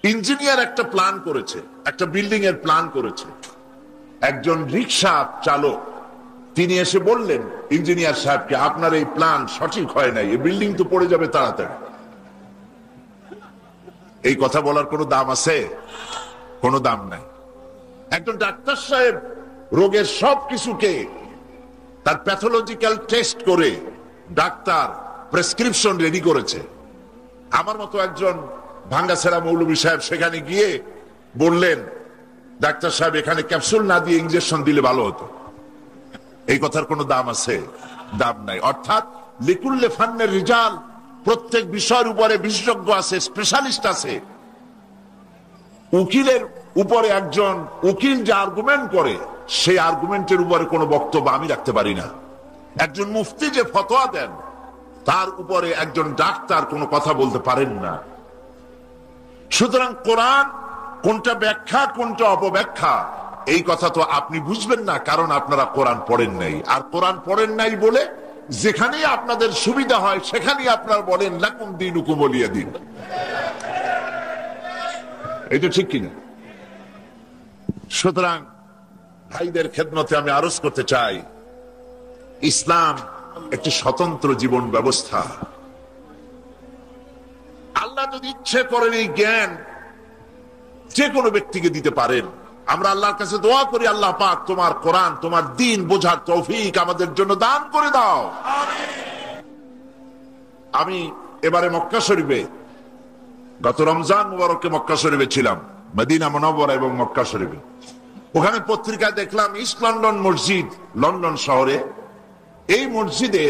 Engineer একটা plan করেছে, একটা বিল্ডিং এর প্ল্যান করেছে। একজন রিক্সা চালক তিনি এসে বললেন ইঞ্জিনিয়ার সাহেবকে, আপনার এই প্ল্যান সঠিক হয় নাই, এই বিল্ডিং তো পড়ে যাবে তাড়াতাড়ি। এই কথা বলার কোনো দাম আছে? কোনো দাম নাই। একজন ডাক্তার সাহেব রোগের সব কিছুকে তার প্যাথোলজিক্যাল টেস্ট করে ডাক্তার প্রেসক্রিপশন রেডি করেছে। আমার মতো একজন ভাঙ্গাছেড়া মৌলভী সাহেব সেখানে গিয়ে বললেন, ডাক্তার সাহেব এখানে ক্যাপসুল না দিয়ে ইনজেকশন দিলে ভালো হতো। এই কথার কোনো দাম আছে? দাম নাই। অর্থাৎ লিকুল্লে ফান্নের রিজাল, প্রত্যেক বিষয়ের উপরে বিশেষজ্ঞ আছে, স্পেশালিস্ট আছে। উকিলের উপরে একজন উকিল যে আর্গুমেন্ট করে, সেই আর্গুমেন্টের উপরে কোনো বক্তব্য আমি রাখতে পারি না। একজন মুফতি যে ফতোয়া দেন, তার উপরে একজন ডাক্তার কোনো কথা বলতে পারেন না। সুতরাং কোরআন কোনটা ব্যাখ্যা কোনটা অপব্যাখ্যা, এই কথা তো আপনি বুঝবেন না, কারণ আপনারা কোরআন পড়েন নাই। আর কোরআন পড়েন নাই বলে যেখানেই আপনাদের সুবিধা হয় সেখানেই আপনারা বলেন লাকুম দীনুকুম ওয়ালিয়া দীন। এটা ঠিক কিনা? সুতরাং ভাইদের খেদমতে আমি আরজ করতে চাই, ইসলাম একটি স্বতন্ত্র জীবন ব্যবস্থা। আল্লাহ যদি ইচ্ছে করেন এই জ্ঞান যে কোনো ব্যক্তিকে দিতে পারেন। আমরা আল্লাহর কাছে দোয়া করি, আল্লাহ পাক তোমার কোরআন, তোমার দ্বীন বোঝার তৌফিক আমাদের জন্য দান করে দাও। আমি এবারে মক্কা শরীফে, গত রমজান মুবারকে মক্কা শরীফে ছিলাম, মদিনা মুনাওয়ারা এবং মক্কা শরীফে। ওখানে পত্রিকায় দেখলাম ইস্ট লন্ডন মসজিদ, লন্ডন শহরে, এই মসজিদে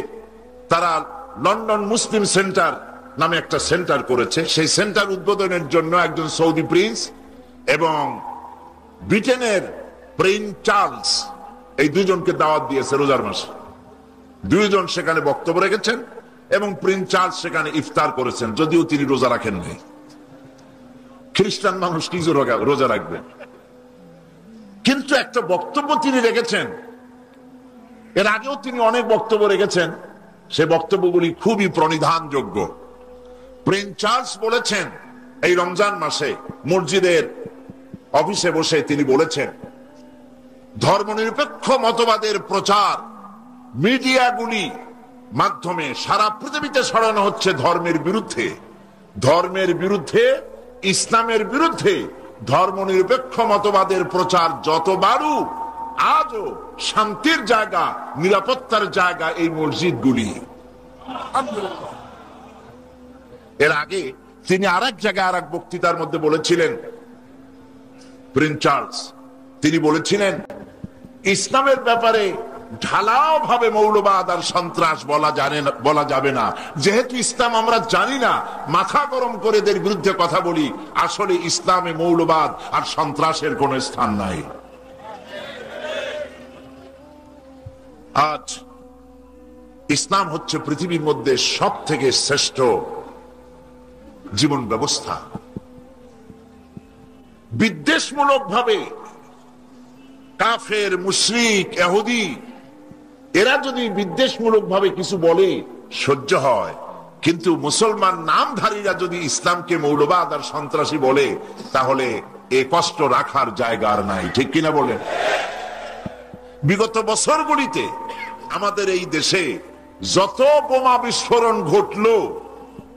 তারা লন্ডন মুসলিম সেন্টার নামে একটা সেন্টার করেছে। সেই সেন্টার উদ্বোধনের জন্য একজন সৌদি প্রিন্স এবং ব্রিটেনের প্রিন্স চার্লস, এই দুজনকে দাওয়াত দিয়েছে রোজার মাসে। দুইজন সেখানে বক্তব্য রেখেছেন এবং প্রিন্স চার্লস সেখানে ইফতার করেছেন, যদিও তিনি রোজা রাখেন নাই। খ্রিস্টান মানুষ কি রোজা রাখবেন? কিন্তু একটা বক্তব্য তিনি রেখেছেন। এর আগেও তিনি অনেক বক্তব্য রেখেছেন, সে বক্তব্যগুলি খুবই প্রণিধানযোগ্য। প্রিন্স চার্লস বলেছেন, এই রমজান মাসে মসজিদের অফিসে বসে তিনি বলেছেন, ধর্মনিরপেক্ষ মতবাদের প্রচার মিডিয়াগুলি মাধ্যমে সারা পৃথিবীতে ছড়ানো হচ্ছে ধর্মের বিরুদ্ধে। ধর্মের বিরুদ্ধে, ইসলামের বিরুদ্ধে ধর্মনিরপেক্ষ মতবাদের প্রচার যত বাড়ুক, আজও শান্তির জায়গা, নিরাপত্তার জায়গা এই মসজিদগুলি। এর আগে তিনি আরেক জায়গায় আরেক বক্তৃতার মধ্যে বলেছিলেন, প্রিন্স চার্লস তিনি বলেছিলেন, ইসলামের ব্যাপারে ঢালাও ভাবে মৌলবাদ আর সন্ত্রাস বলা যাবে না। যেহেতু ইসলাম আমরা জানি না, মাথা গরম করে এদের বিরুদ্ধে কথা বলি। আসলে ইসলামে মৌলবাদ আর সন্ত্রাসের কোন স্থান নাই। আজ ইসলাম হচ্ছে পৃথিবীর মধ্যে সব থেকে শ্রেষ্ঠ জীবন ব্যবস্থা। বিদ্বেষমূলক ভাবে কাফের, মুশরিক, ইহুদি এরা যদি বিদ্বেষমূলক ভাবে কিছু বলে সহ্য হয়, কিন্তু মুসলমান নামধারীরা যদি ইসলামকে মৌলবাদ আর সন্ত্রাসী বলে, তাহলে এ কষ্ট রাখার জায়গা আর নাই। ঠিক কিনা বলেন? বিগত বছরগুলিতে আমাদের এই দেশে যত বোমা বিস্ফোরণ ঘটলো,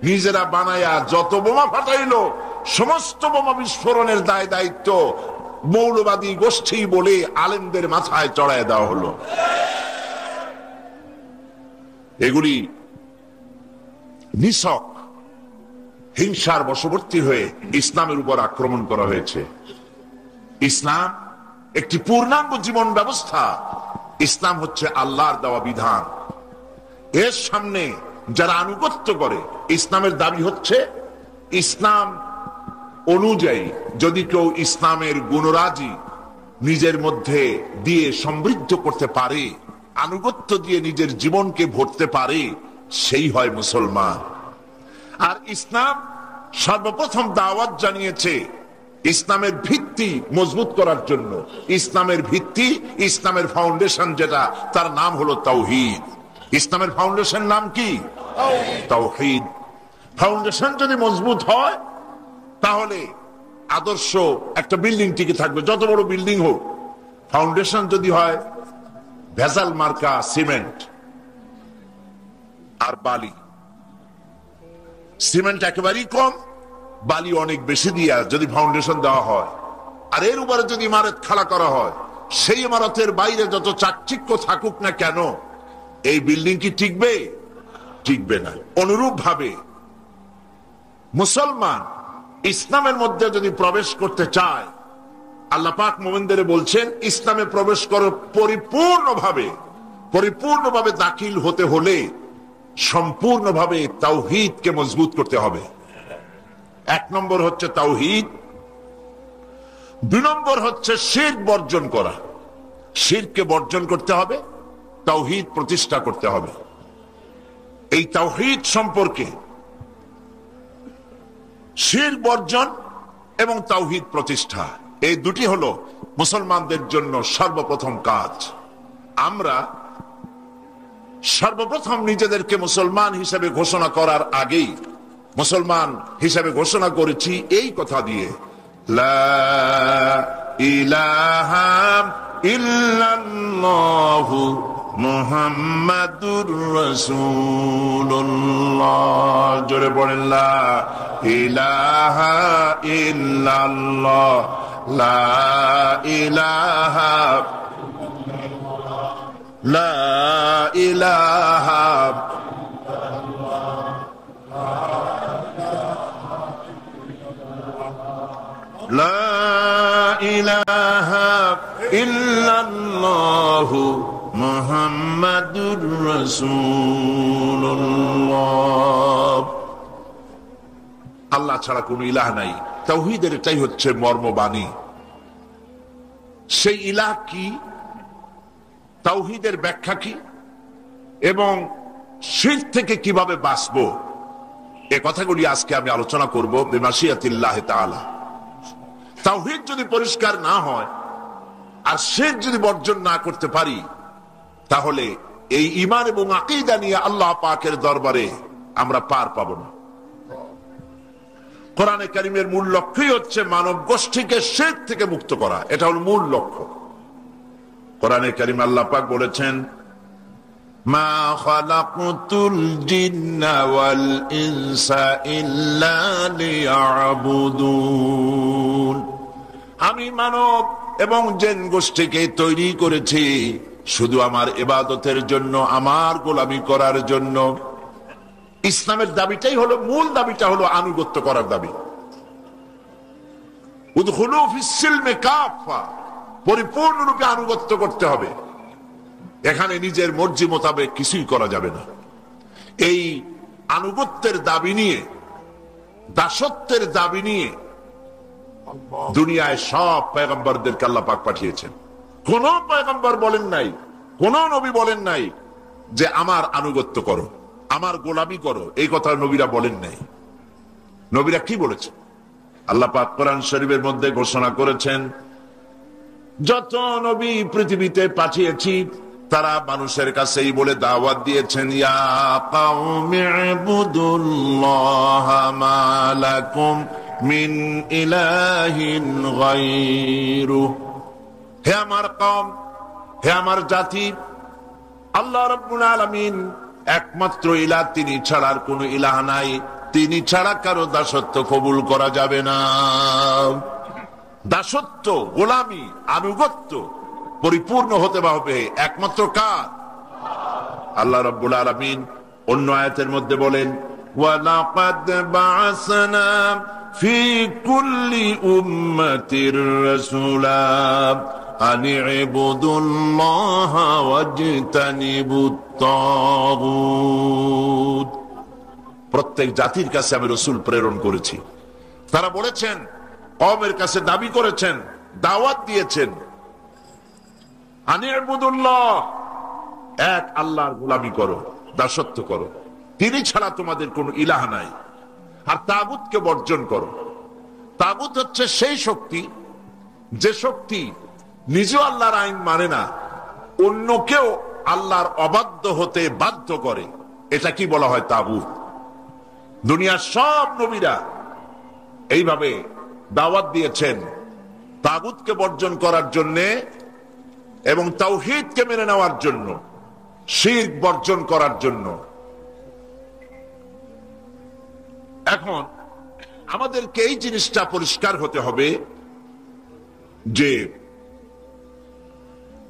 নিজেরা বানায়া যত বোমা ফাটাইলো, সমস্ত বোমা বিস্ফোরণের দায় দায়িত্ব মৌলবাদী গোষ্ঠী বলে আলেমদের মাথায় চড়ায় দেওয়া হলো। এগুলি নিছক হিংসার বশবর্তী হয়ে ইসলামের উপর আক্রমণ করা হয়েছে। ইসলাম একটি পূর্ণাঙ্গ জীবন ব্যবস্থা। ইসলাম হচ্ছে আল্লাহর দেওয়া বিধান। এর সামনে যারা আনুগত্য করে, ইসলামের দাবি হচ্ছে ইসলাম অনুযায়ী যদি কেউ ইসলামের গুণরাজি নিজের মধ্যে দিয়ে সমৃদ্ধ করতে পারে, আনুগত্য দিয়ে নিজের জীবনকে ভরতে পারে, সেই হয় মুসলমান। আর ইসলাম সর্বপ্রথম দাওয়াত জানিয়েছে ইসলামের ভিত্তি মজবুত করার জন্য। ইসলামের ভিত্তি, ইসলামের ফাউন্ডেশন যেটা, তার নাম হলো তাওহীদ। ইসলামের ফাউন্ডেশন নাম কি? তাওহীদ। ফাউন্ডেশন যদি মজবুত হয়, তাহলে আদর্শ একটা বিল্ডিং টিকে থাকবে, যত বড় বিল্ডিং হোক। ফাউন্ডেশন যদি হয় ভেজাল মার্কা সিমেন্ট আর বালি, সিমেন্ট একেবারেই কম, বালি অনেক বেশি দিয়ে যদি ফাউন্ডেশন দেওয়া হয়, আর এর উপরে যদি ইমারত খাড়া করা হয়, সেই ইমারতের বাইরে যত চাকচিক্য থাকুক না কেন, এই বিল্ডিং কি টিকবে? টিকবে না। অনুরূপ ভাবে মুসলমান ইসলামের মধ্যে যদি প্রবেশ করতে চায়, আল্লাহ পাক মুমিনদের বলছেন ইসলামে প্রবেশ করো পরিপূর্ণভাবে দাখিল হতে হলে সম্পূর্ণভাবে তাওহীদকে মজবুত করতে হবে। 1 নম্বর হচ্ছে তাওহীদ, 2 নম্বর হচ্ছে শিরক বর্জন করা। শিরককে বর্জন করতে হবে, তাওহীদ প্রতিষ্ঠা করতে হবে। এই তাওহীদ সম্পর্কে শিরক বর্জন এবং তাওহীদ প্রতিষ্ঠা, এই দুটি হলো মুসলমানদের জন্য সর্বপ্রথম কাজ। আমরা সর্বপ্রথম নিজেদেরকে মুসলমান হিসেবে ঘোষণা করার আগেই মুসলমান হিসেবে ঘোষণা করেছি এই কথা দিয়ে, লা ইলাহা ইল্লাল্লাহু মুহাম্মাদুর রাসূলুল্লাহ। জোরে বলেন লা ইলাহা ইল্লাল্লাহ, লা ইলাহা, লা ইলাহা, লা ইলাহা ইল্লাল্লাহু মুহাম্মাদুর রাসূলুল্লাহ। আল্লাহ ছাড়া কোনো ইলাহ নাই। তাওহীদের এটাই হচ্ছে মর্মবাণী। সেই ইলাহ কি, তাওহীদের ব্যাখ্যা কি, এবং শিরক থেকে কিভাবে বাঁচবো, এ কথাগুলি আজকে আমি আলোচনা করব বিমাশিয়াতিল্লাহ তাআলা। তাওহীদ যদি পরিষ্কার না হয় আর শিরক যদি বর্জন না করতে পারি, তাহলে এই ঈমান এবং আকীদা নিয়ে আল্লাহ পাকের দরবারে আমরা পার পাব না। কোরআনে কারীমের মূল লক্ষ্যই হচ্ছে মানব গোষ্ঠীকে শিরক থেকে মুক্ত করা, এটা হলো মূল লক্ষ্য। কোরআনে কারীম আল্লাহ পাক বলেছেন, মা খালাকতুল জিন্না ওয়াল ইনসা ইল্লা লিয়াবুদুন। আমি মানব এবং জিন গোষ্ঠীকে তৈরি করেছি শুধু আমার ইবাদতের জন্য, আমার গোলামি করার জন্য। ইসলামের দাবিটাই হলো, মূল দাবিটা হলো আনুগত্য করার দাবি। উদখুলু ফিস সিলমি কাফা, পরিপূর্ণরূপে আনুগত্য করতে হবে। এখানে নিজের মর্জি মোতাবেক কিছুই করা যাবে না। এই আনুগত্যের দাবি নিয়ে, দাসত্বের দাবি নিয়ে দুনিয়ায় সব পয়গম্বরদেরকে আল্লাহ পাক পাঠিয়েছেন। কোন পয়গম্বর বলেন নাই, কোন নবী বলেন নাই যে আমার আনুগত্য করো, আমার গোলামি করো, এই কথা নবীরা বলেন নাই। নবীরা কি বলেছেন? আল্লাহ পাক কোরআন শরীফের মধ্যে ঘোষণা করেছেন, যত নবী পৃথিবীতে পাঠিয়েছি তারা মানুষের কাছেই বলে দাওয়াত দিয়েছেন, ইয়া কাওমি ইবুদুল্লাহ মা লাকুম মিন ইলাহিন গায়রু। হে আমার কওম, হে আমার জাতি, আল্লাহ রাব্বুল আলামিন একমাত্র ইলাহ, তিনি ছাড়া আর কোনো ইলাহ নাই। তিনি ছাড়া কারো দাসত্ব কবুল করা যাবে না। দাসত্ব, গোলামি, আনুগত্য পরিপূর্ণ হতে হবে একমাত্র কার? আল্লাহ রাব্বুল আলামিন অন্য আয়াতের মধ্যে বলেন, ওয়ালাকাদ বা'আসনা ফি কুল্লি উম্মাতির রাসূলা আন ইবুদুল্লাহ ওয়াজতানিবুত তাগুত। প্রত্যেক জাতির কাছে আমি রাসূল প্রেরণ করেছি। তারা বলেছেন, কওমের কাছে দাবি করেছেন, দাওয়াত দিয়েছেন, আন ইবুদুল্লাহ, এক আল্লাহর গোলামি করো, দাসত্ব করো, তিনি ছাড়া তোমাদের কোনো ইলাহ নাই। আর তাগুতকে বর্জন করো। তাগুত হচ্ছে সেই শক্তি, যে শক্তি নিজেও আল্লাহর আইন মানে না, অন্যকেও আল্লাহর অবাধ্য হতে বাধ্য করে। এটা কি বলা হয়? তাগুত। দুনিয়ার সব নবীরা এইভাবে দাওয়াত দিয়েছেন তাগুতকে বর্জন করার জন্য এবং তাওহীদকে মেনে নেওয়ার জন্য, শিরক বর্জন করার জন্য। এখন আমাদেরকে এই জিনিসটা পরিষ্কার হতে হবে যে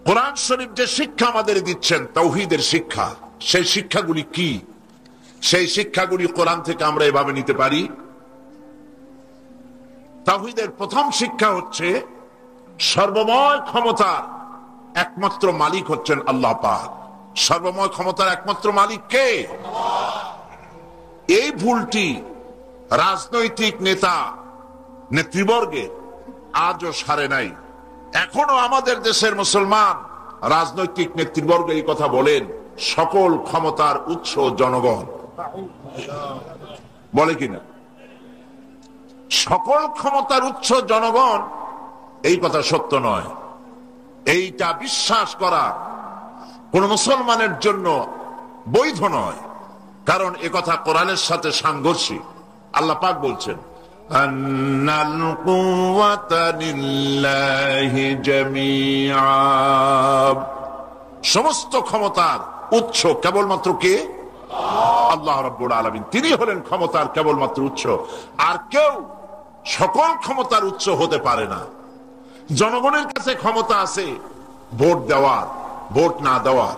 কোরআন শরীফ যে শিক্ষা আমাদের দিচ্ছেন তাওহীদের শিক্ষা, সেই শিক্ষাগুলি কি? সেই শিক্ষাগুলি কোরআন থেকে আমরা এভাবে নিতে পারি। তাওহীদের প্রথম শিক্ষা হচ্ছে সর্বময় ক্ষমতার একমাত্র মালিক হচ্ছেন আল্লাহ পাক। সর্বময় ক্ষমতার একমাত্র মালিক কে? এই ভুলটি রাজনৈতিক নেতা নেতৃবর্গে আজও সারে নাই। এখনো আমাদের দেশের মুসলমান রাজনৈতিক নেতৃবর্গ এই কথা বলেন, সকল ক্ষমতার উৎস জনগণ। বলে কিনা? সকল ক্ষমতার উৎস জনগণ, এই কথা সত্য নয়। এইটা বিশ্বাস করা কোন মুসলমানের জন্য বৈধ নয়, কারণ এ কথা কোরআনের সাথে সাংঘর্ষিক। আল্লাহ পাক বলছেন আন্নাল কুওয়াতা লিল্লাহি জামিআ, সমস্ত ক্ষমতার উৎস কেবলমাত্র কে? আল্লাহ রাব্বুল আলামিন। তিনি হলেন ক্ষমতার কেবলমাত্র উৎস, আর কেউ সকল ক্ষমতার উৎস হতে পারে না। জনগণের কাছে ক্ষমতা আছে ভোট দেওয়ার, ভোট না দেওয়ার,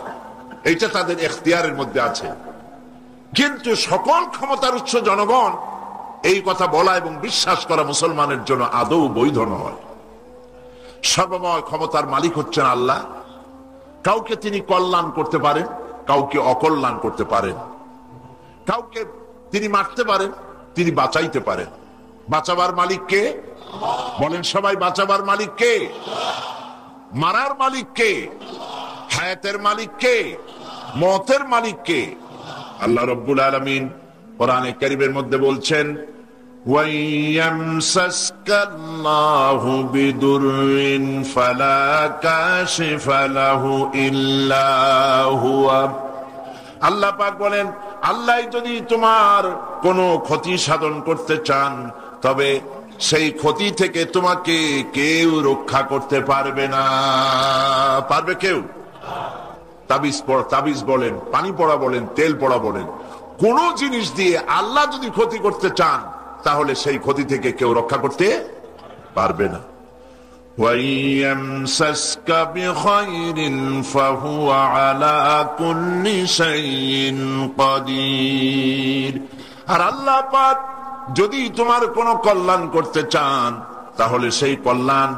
এইটা তাদের এখতিয়ারের মধ্যে আছে, কিন্তু সকল ক্ষমতার উৎস জনগণ, এই কথা বলা এবং বিশ্বাস করা মুসলমানের জন্য আদৌ বৈধ নয়। সর্বময় ক্ষমতার মালিক হচ্ছেন আল্লাহ। কাউকে তিনি কল্যাণ করতে পারেন, কাউকে অকল্যাণ করতে পারেন, কাউকে তিনি মারতে পারেন, তিনি বাঁচাইতে পারেন। বাঁচাবার মালিক কে? বলেন সবাই, বাঁচাবার মালিক কে? মারার মালিক কে? হায়াতের মালিক কে? মওতের মালিক কে? আল্লাহ রাব্বুল আলামিন কোরআনে কারীমের মধ্যে বলছেন ওয়াইয়ামসাসকাল্লাহু বিদুররিন ফালা কাশিফা লাহু ইল্লা হুয়া। আল্লাহ পাক বলেন, আল্লাহ যদি তোমার কোনো ক্ষতি সাধন করতে চান, তবে সেই ক্ষতি থেকে তোমাকে কেউ রক্ষা করতে পারবে না। পারবে কেউ? তাবিজ বলেন, পানি পড়া বলেন, তেল পড়া বলেন, কোন জিনিস দিয়ে আল্লাহ যদি ক্ষতি করতে চান, তাহলে সেই ক্ষতি থেকে কেউ রক্ষা করতে পারবে না। ওয়াইয়ামসাসকা বিখাইরিন ফাহুয়া আলা কুল্লি শাইইন কাদির। আর আল্লাহ পাক যদি তোমার কোনো কল্যাণ করতে চান, তাহলে সেই কল্যাণ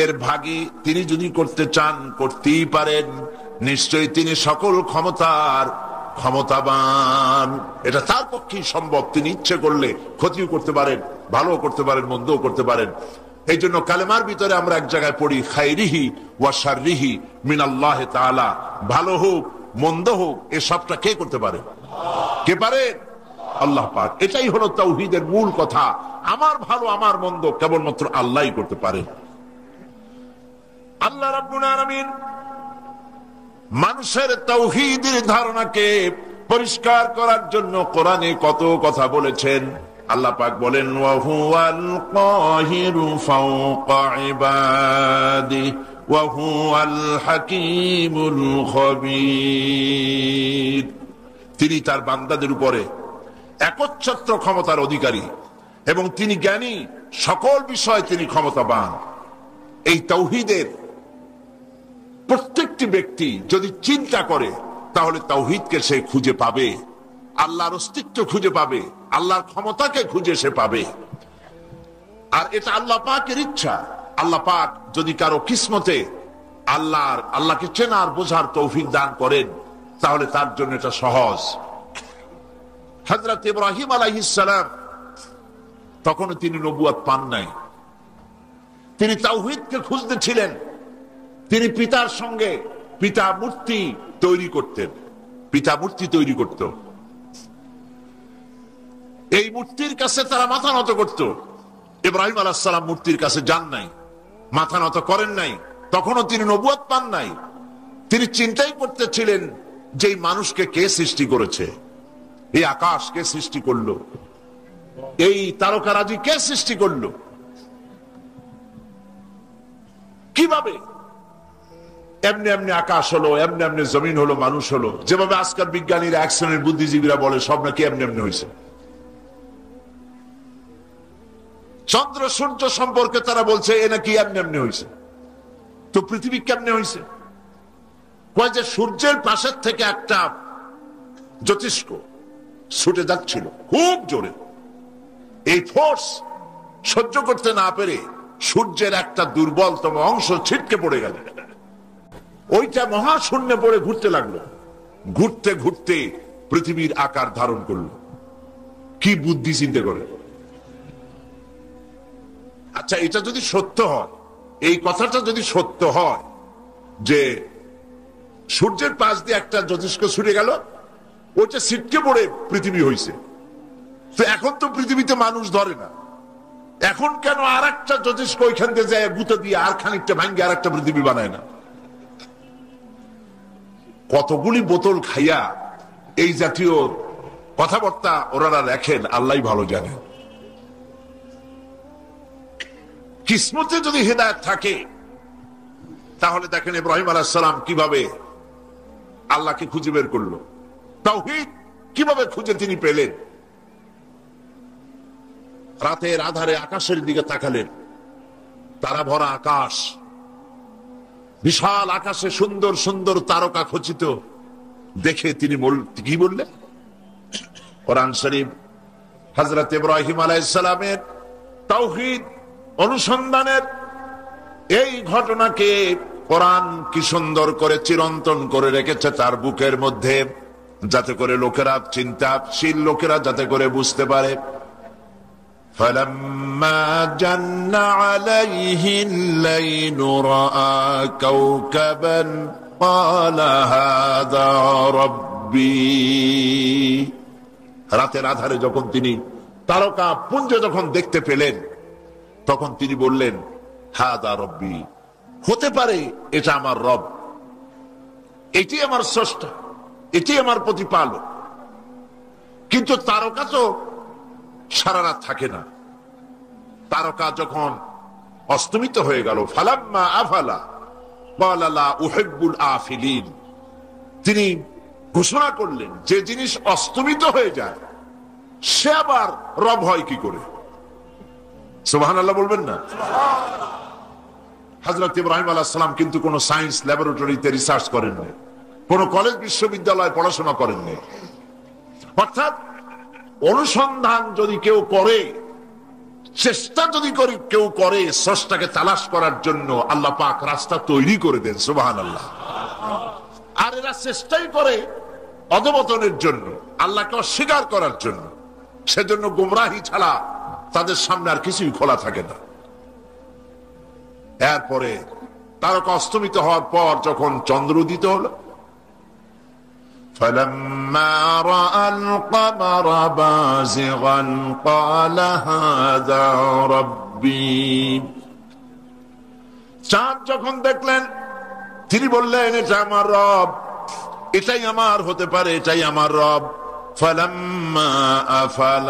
এর ভাগী তিনি যদি করতে চান, করতেই পারেন। নিশ্চয়ই তিনি সকল ক্ষমতার ক্ষমতাবান। এটা তার পক্ষেই সম্ভব। তিনি ইচ্ছে করলে ক্ষতিও করতে পারেন, ভালো করতে পারেন, মন্দও করতে পারেন। এই জন্য কালেমার ভিতরে আমরা এক জায়গায় পড়ি খাইরিহি ওয়া শাররিহি মিনাল্লাহি তাআলা। ভালো হোক মন্দ হোক, এ সবটা কে করতে পারে? কে পারে? আল্লাহ পাক। এটাই হলো তাওহীদের মূল কথা। আমার ভালো আমার মন্দ কেবলমাত্র আল্লাহই করতে পারে। আল্লাহ রাব্বুল আলামিন মানুষের তাওহীদের ধারণাকে পরিষ্কার করার জন্য কোরআনে কত কথা বলেছেন। আল্লাহ পাক বলেন ওয়া হুয়াল কাহিরু ফাওকা ইবাদি ওয়া হুয়াল হাকীমুল খাবীর। তিনি তার বান্দাদের উপরে একচ্ছত্র ক্ষমতার অধিকারী এবং তিনি জ্ঞানী, সকল বিষয়ে তিনি ক্ষমতাবান। এই তাওহীদের প্রত্যেকটি ব্যক্তি যদি চিন্তা করে, তাহলে তাওহীদকে সে খুঁজে পাবে, আল্লাহর অস্তিত্ব খুঁজে পাবে, আল্লাহর ক্ষমতাকে খুঁজে সে পাবে। আর এটা আল্লাহ পাকের ইচ্ছা। আল্লাহ পাক যদি কারো কিসমতে আল্লাহকে চেনার বোঝার তৌফিক দান করেন, তাহলে তার জন্য এটা সহজ। হযরত ইব্রাহিম আলাইহিস সালাম তখনও তিনি নবুয়ত পান নাই, তিনি তাওহীদকে খুঁজতে ছিলেন। তিনি পিতার সঙ্গে পিতা মূর্তি তৈরি করতেন, পিতা মূর্তি তৈরি করত, এই মূর্তির কাছে তারা মাথা নত করত। ইব্রাহিম আলাইহিস সালাম মূর্তির কাছে যান নাই, মাথা নত করেন নাই, তখনও তিনি নবুয়ত পান নাই। তিনি চিন্তাই করতেছিলেন যে এই মানুষকে কে সৃষ্টি করেছে, এই আকাশ কে সৃষ্টি করলো, এই তারকারাজি কে সৃষ্টি করলো। কিভাবে এমনি এমনি আকাশ হলো, এমনি এমনি জমিন হলো, মানুষ হলো, যেভাবে আজকাল বিজ্ঞানীরা এক শ্রেণীর বুদ্ধিজীবীরা বলে সব নাকি এমনি এমনি হয়েছে। চন্দ্র সূর্য সম্পর্কে তারা বলছে এ নাকি এমনি এমনি হয়েছে। তো পৃথিবী কেমনে হয়েছে? কয় যে সূর্যের পাশের থেকে একটা জ্যোতিষ্ক ছুটে যাচ্ছিল খুব জোরে, এই ফোর্স সহ্য করতে না পেরে সূর্যের একটা দুর্বলতম অংশ ছিটকে পড়ে গেল, ওইটা মহাশূন্যে পড়ে ঘুরতে লাগলো, ঘুরতে ঘুরতে পৃথিবীর আকার ধারণ করলো। কি বুদ্ধি চিন্তা করে! আচ্ছা, এটা যদি সত্য হয়, এই কথাটা যদি সত্য হয় যে সূর্যের পাশ দিয়ে একটা জ্যোতিষ্ক ছুটে গেল, ওইটা ছিটকে পড়ে পৃথিবী হয়েছে, তো এখন তো পৃথিবীতে মানুষ ধরে না, এখন কেন আর একটা জ্যোতিষ্ক ওইখান থেকে যায় গুঁতো দিয়ে আর খানিকটা ভাঙ্গে আর একটা পৃথিবী বানায় না? কতগুলি বোতল খাইয়া এই জাতীয় কথাবার্তা ওনারা লেখেন, আল্লাহ ভালো জানেন। কিসমতে যদি হেদায়েত থাকে তাহলে দেখেন ইব্রাহিম আলাইহিস সালাম কিভাবে আল্লাহকে খুঁজে বের করলো, তাওহীদ কিভাবে খুঁজে তিনি পেলেন। রাতের আধারে আকাশের দিকে তাকালেন, তারা ভরা আকাশ, বিশাল আকাশে সুন্দর সুন্দর তারকা খচিত দেখে তিনি কি বললেন? কোরআন শরীফ হযরত ইব্রাহিম আলাইহিস সালামের তাওহীদ অনুসন্ধানের এই ঘটনাকে কোরআন কি সুন্দর করে চিরন্তন করে রেখেছে তার বুকের মধ্যে, যাতে করে লোকেরা, চিন্তাশীল লোকেরা যাতে করে বুঝতে পারে। فَلَمَّا جَنَّ عَلَيْهِ اللَّيْلُ رَأَى كَوْكَبًا قَالَ هَذَا رَبِّي। রাতের আধারে যখন তিনি তারকা পুঞ্জ যখন দেখতে পেলেন, তখন তিনি বললেন হাদা রব্বি, হতে পারে এটা আমার রব, এটি আমার স্রষ্টা, এটি আমার প্রতিপালক। কিন্তু তারকা তো সারা রাত থাকে না, তারকা যখন অস্তমিত হয়ে গেল, ফালাম্মা আফালা ক্বালা লা উহিব্বুল আফিলিন, তিনি ঘোষণা করলেন যে জিনিস অস্তমিত হয়ে যায় সে আবার রব হয় কি করে? সুবহানাল্লাহ বলবেন না? হযরত ইব্রাহিম আলাইহিস সালাম কিন্তু কোন সায়েন্স ল্যাবরেটরিতে রিসার্চ করেননি, কোন কলেজ বিশ্ববিদ্যালয়ে পড়াশোনা করেননি। অর্থাৎ অনুসন্ধান যদি কেউ করে, চেষ্টা যদি কেউ করে স্রষ্টাকে তালাশ করার জন্য, আল্লাহ পাক রাস্তা তৈরি করে দেন। সুবহানাল্লাহ। আর এরা চেষ্টাই করে অধঃপতনের জন্য, আল্লাহকে অস্বীকার করার জন্য, সেজন্য গোমরাহি ছাড়া তাদের সামনে আর কিছুই খোলা থাকে না। এরপরে তারকা অস্তমিত হওয়ার পর যখন চন্দ্র উদিত হলো, فَلَمَّا رَأَى الْقَمَرَ بَازِغًا قَالَ هَذَا رَبِّي। চাঁদ যখন দেখলেন তিনি বললেন এটা আমার রব, এটাই আমার হতে পারে, এটাই আমার রব। فَلَمَّا أَفَلَ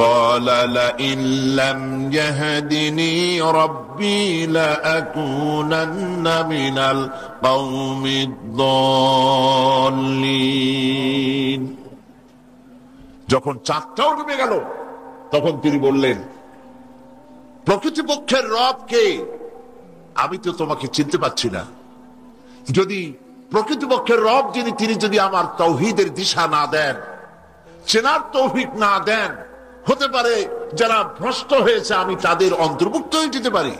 قال لئن لم يهدني ربي لأكونن من القوم الضالين। যখন চাঁদটাও ডুবে গেল তখন তিনি বললেন প্রকৃতপক্ষের রব কে? আমি তো তোমাকে চিনতে পারছি না। যদি প্রকৃতপক্ষের রব যিনি, তিনি যদি আমার তাওহীদের দিশা না দেন, চেনার তৌফিক না দেন, হতে পারে যারা ভ্রষ্ট হয়েছে আমি তাদের অন্তর্ভুক্ত হয়ে যেতে পারি।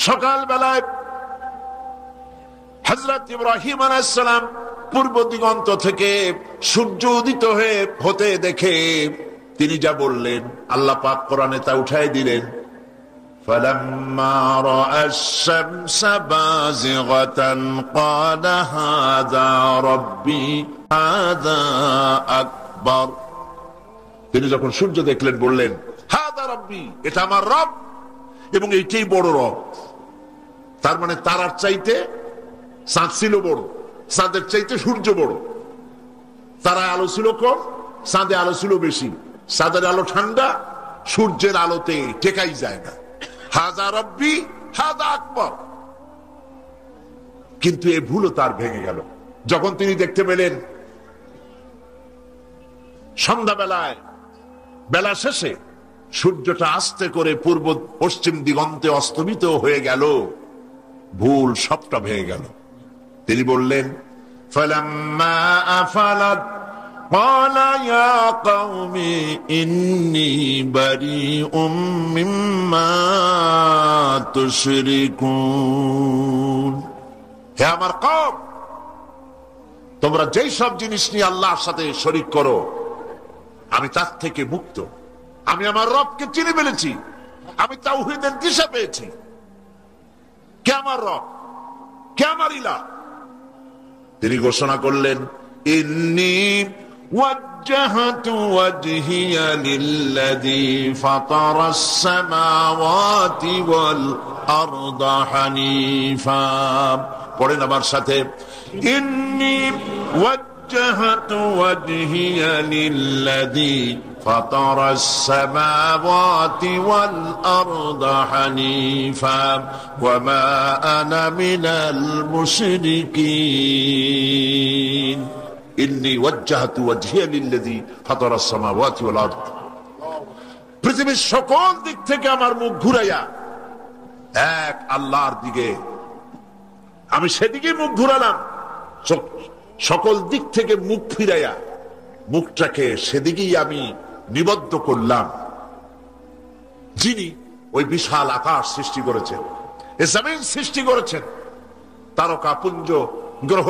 সকাল বেলায় হযরত ইব্রাহিম আলাইহিস সালাম পূর্ব দিগন্ত থেকে সূর্য উদিত হতে দেখে তিনি যা বললেন, আল্লাহ পাক কোরআনে তা উঠাই দিলেন। فَلَمَّا رَأَى الشَّمْسَ بَازِغَةً قَالَ هَذَا رَبِّي هَذَا أَكْبَرُ। তিনি যখন সূর্য দেখলেন বললেন হাদা রব্বি, এটা আমার রব এবং এইটাই বড় রব। তার মানে তারার চাইতে চাঁদ ছিল বড়, চাঁদের চাইতে সূর্য বড়। তারায় আলো ছিল কম, চাঁদে আলো ছিল বেশি। চাঁদের আলো ঠান্ডা, সূর্যের আলোতে টেকাই যায় না। হাযা রব্বি হাযা আকবার। কিন্তু এই ভুলও তার ভেঙে গেল যখন তিনি দেখতে পেলেন সন্ধ্যাবেলায়, বেলা শেষে সূর্যটা আস্তে করে পূর্ব পশ্চিম দিগন্তে অস্তমিত হয়ে গেল। ভুল সবটা ভেঙে গেল। তিনি বললেন, ফালাম্মা আফালাত ক্বালা ইয়া কওমি ইন্নী বারিউম মিম্মা তুশরিকুন। হে আমার কওম, তোমরা যেই সব জিনিস নিয়ে আল্লাহর সাথে শরীক করো, আমি তার থেকে মুক্ত। আমি আমার রবকে চিনে ফেলেছি, আমি তাওহীদের দিশা পেয়েছি। কে আমার রব, কে আমার ইলাহ? তিনি ঘোষণা করলেন, ইন্নী ওয়াজ্জাহতু ওয়াজহিয়া লিল্লাযী ফাতারাস সামাওয়াতি ওয়াল আরদা হানিফা। পড়েন আমার সাথে, ইন্নী ওয়াজ্জাহতু ওয়াজহিয়া লিল্লাযী ফাতারাস সামাওয়াতি ওয়াল আরদা হানিফা ওয়া মা আনা মিনাল মুশরিকিন। ইন্নী ওয়াজ্জাহতু ওয়াজহিয়া লিল্লাযী ফাতারাস সামাওয়াতি ওয়াল আরদ। পৃথিবীর সকল দিক থেকে আমার মুখ ঘুরাইয়া এক আল্লাহর দিকে আমি সেদিকে মুখ ঘুরালাম। সকল দিক থেকে মুখ ফিরাইয়া মুখটাকে সেদিকেই আমি নিবদ্ধ করলাম, যিনি ওই বিশাল আকাশ সৃষ্টি করেছেন, এ জমিন সৃষ্টি করেছেন, তারকাপুঞ্জ, গ্রহ,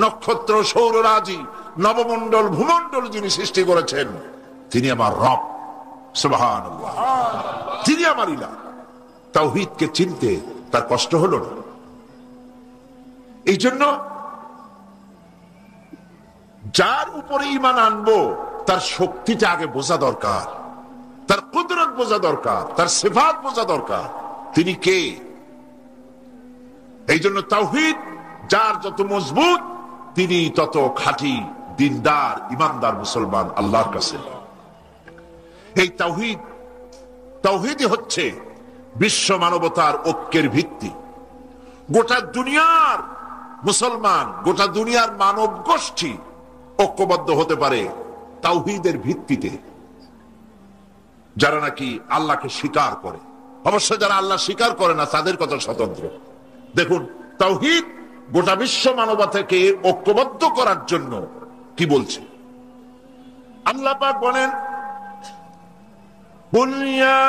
নক্ষত্র, সৌররাজি, নবমণ্ডল, ভূমণ্ডল যিনি সৃষ্টি করেছেন, তিনি আমার রব। সুবহানাল্লাহ, তিনি আমার ইলাহ। তাওহীদকে চিনতে তার কষ্ট হলো না। এই জন্য যার উপরে ঈমান আনবো তার শক্তিটা আগে বোঝা দরকার, তার কুদরত বোঝা দরকার, তার সিফাত বোঝা দরকার, তিনি কে। এই জন্য তাওহীদ যার যত মজবুত, তিনি তত খাঁটি দিনদার ঈমানদার মুসলমান আল্লাহর কাছে। এই তাওহীদই হচ্ছে বিশ্ব মানবতার ঐক্যের ভিত্তি। গোটা দুনিয়ার মুসলমান, গোটা দুনিয়ার মানব গোষ্ঠী ঐক্যবদ্ধ হতে পারে তাওহীদের ভিত্তিতে, যারা নাকি আল্লাহকে স্বীকার করে। অবশ্য যারা আল্লাহ স্বীকার করে না তাদের কথা স্বতন্ত্র। দেখুন, তাওহীদ গোটা বিশ্ব মানবতাকে ঐক্যবদ্ধ করার জন্য কি বলছে। আল্লাহ পাক বলেন, কুল ইয়া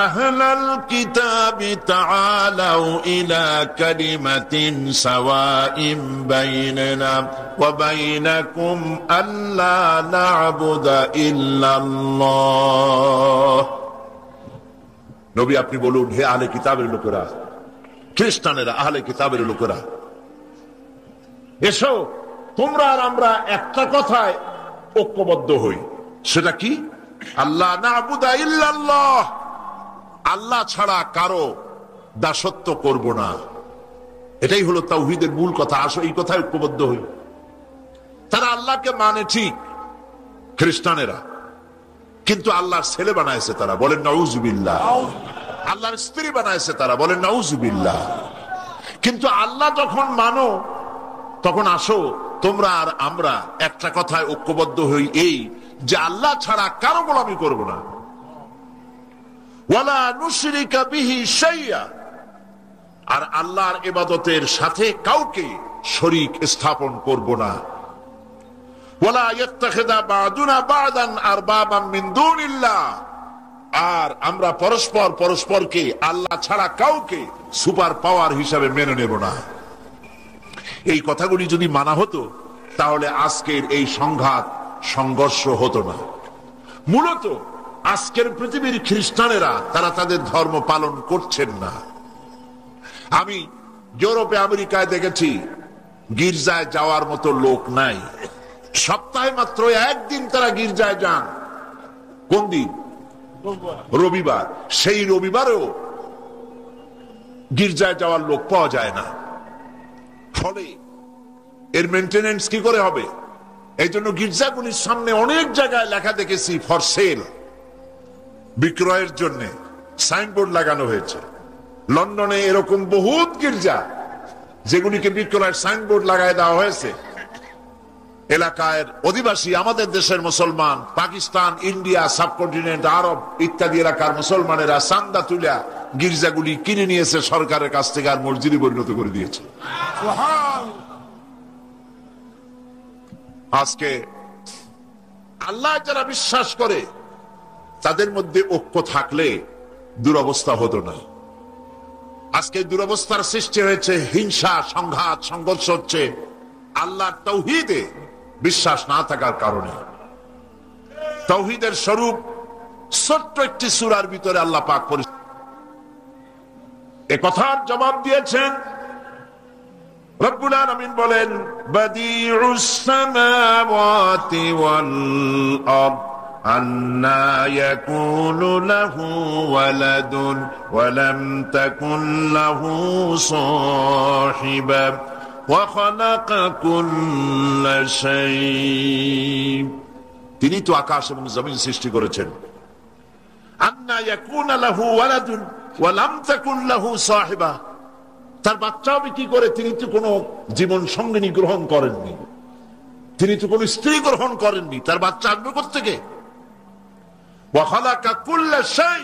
আহলাল কিতাবি তাআলাউ ইলা কালিমাতিন সাওয়াইন বাইনানা ওয়া বাইনাকুম আল্লা না'বুদা ইল্লাল্লাহ। নবী আপনি বলুন, হে আহলে কিতাবের লোকেরা, খ্রিস্টানেরা, আহলে কিতাবের লোকেরা, এসো তোমরা আর আমরা একটা কথায় ঐক্যবদ্ধ হই। সেটা কি? আল্লাহ না'বুদা ইল্লাল্লাহ, আল্লাহ ছাড়া কারো দাসত্ব করব না। এটাই হলো তাওহীদের মূল কথা। আসো এই কথায় ঐক্যবদ্ধ হই। তারা আল্লাহকে মানে ঠিক, খ্রিস্টানেরা, কিন্তু আল্লাহর ছেলে বানাইছে তারা, বলেন নাউজুবিল্লাহ। আল্লাহর স্ত্রী বানাইছে তারা, বলেন নাউজুবিল্লাহ। কিন্তু আল্লাহ যখন মানো, তখন আসো তোমরা আর আমরা একটা কথায় ঐক্যবদ্ধ হই, এই যে আল্লাহ ছাড়া কারো গোলামি করব না। ওয়ালা নুশরিকা বিহি শাইআ, আর আল্লাহর ইবাদতের সাথে কাউকে শরীক স্থাপন করব না। ওয়ালা ইয়াত্তাখিযা বা'দুনা বা'দান আরবাবাম মিন দুনিল্লাহ, আর আমরা পরস্পর পরস্পরকে আল্লাহ ছাড়া কাউকে সুপার পাওয়ার হিসাবে মেনে নেব না। এই কথাগুলি যদি মানা হতো, তাহলে আজকের এই সংঘাত সংঘর্ষ হতো না। মূলত আজকের পৃথিবীর খ্রিস্টানেরা তারা তাদের ধর্ম পালন করছেন না। আমি ইউরোপে, আমেরিকায় দেখেছি গির্জায় যাওয়ার মতো লোক নাই। সপ্তাহে মাত্র একদিন তারা গির্জায় যান। কোন দিন? রবিবার। সেই রবিবারেও গির্জায় যাওয়ার লোক পাওয়া যায় না। ফলে এর মেইনটেনেন্স কি করে হবে? এই জন্য গির্জাগুলির সামনে অনেক জায়গায় লেখা দেখেছি, ফর সেল, বিক্রয়ের জন্য, সাইনবোর্ড লাগানো হয়েছে। লন্ডনে এরকম বহুত গির্জা যেগুলিকে বিক্রয়ের সাইনবোর্ড লাগাই দেওয়া হয়েছে। এলাকায় অধিবাসী, আমাদের দেশের মুসলমান, পাকিস্তান, ইন্ডিয়া, সাবকন্টিনেন্ট, আরব ইত্যাদি এলাকার মুসলমানেরা চান্দা তুলা গির্জাগুলি কিনে নিয়েছে সরকারের কাছ থেকে, আর মসজিদে পরিণত করে দিয়েছে। আজকে আল্লাহ যারা বিশ্বাস করে তাদের মধ্যে ঐক্য থাকলে দুরবস্থা হতো না। আজকে দুরবস্থার সৃষ্টি হয়েছে, হিংসা, সংঘাত, সংঘর্ষ হচ্ছে আল্লাহর তাওহীদে বিশ্বাস না থাকার কারণে। তাওহীদের স্বরূপ ছোট্ট একটি সূরার ভিতরে আল্লাহ পাক এ কথার জবাব দিয়েছেন। রব্বুল আলামিন বলেন, বাদিউস সামাওয়াতি ওয়াল আরদ আন্না ইয়াকুনু লাহু ওয়ালাদুন ওয়া লাম তাকুন লাহু সাহিবা ওয়া খালাকা কুল্লা শাই। তিনি তো আকাশ এবং জমিন সৃষ্টি করেছেন। আন্না ইয়াকুনু লাহু ওয়ালাদুন ওয়া লাম তাকুন লাহু সাহিবা, তার বাচ্চা হবে কি করে? তিনি তো কোনো জীবন সঙ্গিনী গ্রহণ করেননি, তিনি তো কোনো স্ত্রী গ্রহণ করেননি, তার বাচ্চা আসবে কোত্থেকে? ওয়া খালাকা কুল্লা শাই,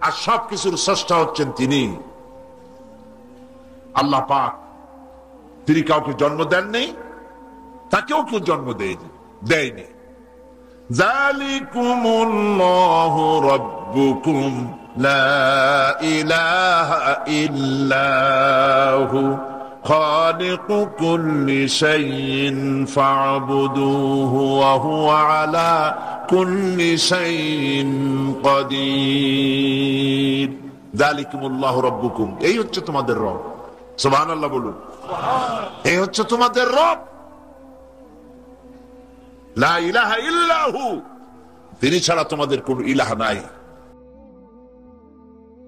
আর সবকিছুর স্রষ্টা হচ্ছেন তিনি আল্লাহ পাক। তিনি কাউকে জন্ম দেননি, তাকেও কেউ জন্ম দেয়নি। যালিকুমুল্লাহু রাব্বুকুম লা ইলাহা ইল্লাহু খালিকু কুল্লি শাইইন ফা'বুদুহু ওয়া হুয়া আলা কুল্লি শাইইন কাদির। যালিকুমুল্লাহু রাব্বুকুম, এই হচ্ছে তোমাদের রব। সুবহানাল্লাহ বলুন। এই হচ্ছে তোমাদের রব। লা ইলাহা ইল্লাহু, তিনি ছাড়া তোমাদের কোন ইলাহ নাই।